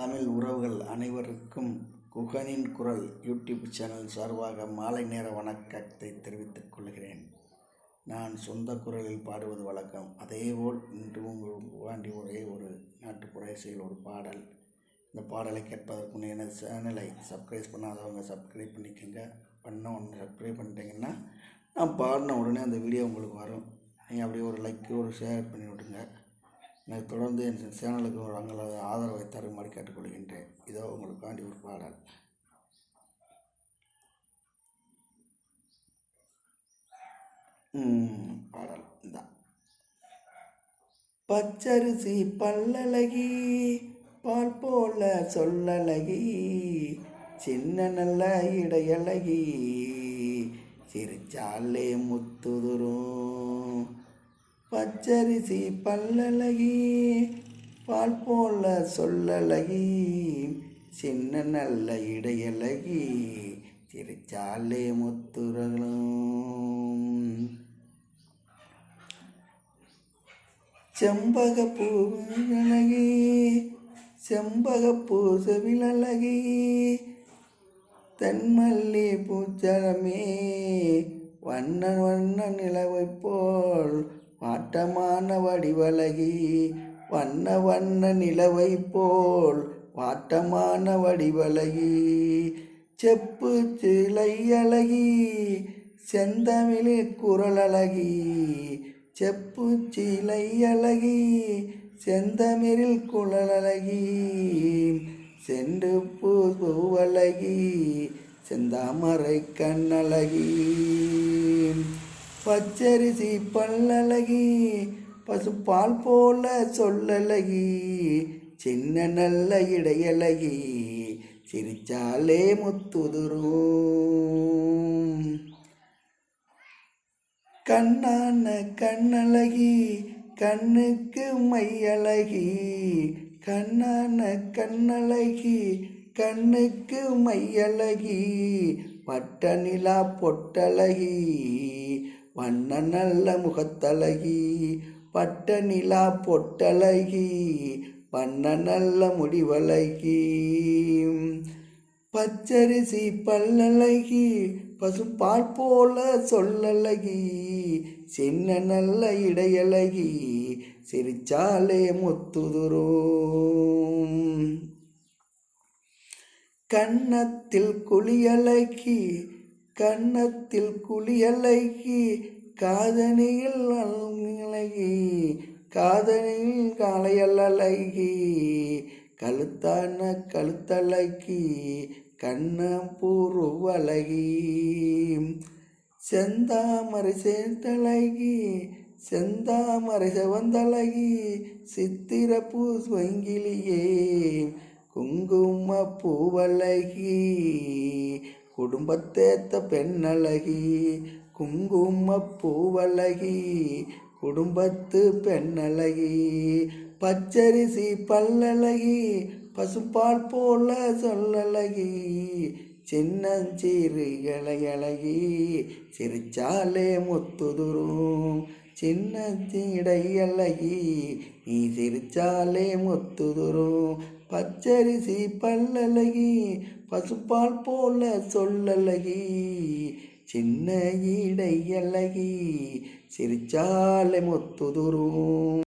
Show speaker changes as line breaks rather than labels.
தமிழ் உறவுகள் அனைவருக்கும் குகனின் குரல் யூடியூப் சேனல் சார்பாக மாலை நேர வணக்கத்தை தெரிவித்துக் கொள்கிறேன். நான் சொந்த குரலில் பாடுவது வழக்கம். அதேபோல் இன்று வேண்டி ஒரே ஒரு நாட்டுப்புற இசையில் ஒரு பாடல். இந்த பாடலை கேட்பதற்கு எனது சேனலை சப்ஸ்கிரைப் பண்ணாதவங்க சப்ஸ்கிரைப் பண்ணிக்கோங்க. சப்ஸ்கிரைப் பண்ணிட்டீங்கன்னா நான் பாடின உடனே அந்த வீடியோ உங்களுக்கு வரும். நீங்கள் அப்படியே ஒரு லைக் ஒரு ஷேர் பண்ணி விடுங்க. எனக்கு தொடர்ந்து என் சேனலுக்கு ஒரு ஆதரவை தருமாறு கேட்டுக்கொள்கின்றேன். இதோ உங்களுக்காண்டி ஒரு பாடல். பாடல் தான். பச்சரிசி பல்லழகி பால் போல சொல்லழகி சின்ன நல்ல இடையழகி சிரிச்சாலே முத்துதுரும். பச்சரிசி பல்லழகி பால் போல சொல்லழகி சின்ன நல்ல இடையழகி சிரிச்சாலே முத்துரலும். செம்பகப்பூ அழகி செம்பகப்பூ செவிலழகி தென்மல்லி பூச்சரமே வண்ண வண்ண நிலவை போல் வாட்டமான வடிவழகி வண்ண வண்ண நிலவை போல் வாட்டமான வடிவழகி செப்பு சிலை அழகி செந்தமிழில் குரலழகி செப்பு சிலை அழகி செந்தமிழில் குரலழகி செண்டு பூவழகி செந்தாமரை கண்ணழகி பச்சரிசி பல்லழகி பசுப்பால் போல சொல்லழகி சின்ன நல்ல இடையழகி சிரிச்சாலே முத்துதுரும். கண்ணான கண்ணழகி கண்ணுக்கு மையழகி கண்ணான கண்ணழகி கண்ணுக்கு மையழகி பட்ட நிலா பொட்டழகி வண்ண நல்ல முகத்தழகி பட்ட நிலா பொட்டழகி வண்ண நல்ல முடிவழகி பச்சரிசி பல்லழகி பசுப்பால் போல சொல்லழகி சின்ன நல்ல இடையழகி சிரிச்சாலே முத்துதுரும். கன்னத்தில் குளியழகி கன்னத்தில் குளியழகி காதணியில் அழகி காதணியில் காளையழகி கழுத்தான கழுத்தழகி கண்ணம்பூருவழகி செந்தாமரை சேர்த்தழகி செந்தாமரை செவந்தழகி சித்திர பூஸ்வங்கிலியே குங்கும பூவழகி குடும்பத்தேத்த பெண்ணழகி குங்கும பூவழகி குடும்பத்து பெண்ணழகி பச்சரிசி பல்லழகி பசுப்பால் போல சொல்லழகி சின்னஞ்சிறு இளையழகி சிரிச்சாலே முத்துதுரும். சின்ன இடையழகி நீ சிரிச்சாலே முத்துதுரும். பச்சரிசி பல்லழகி பசுப்பால் போல சொல்லழகி சின்ன இடையழகி சிரிச்சாலே முத்துதுரும்.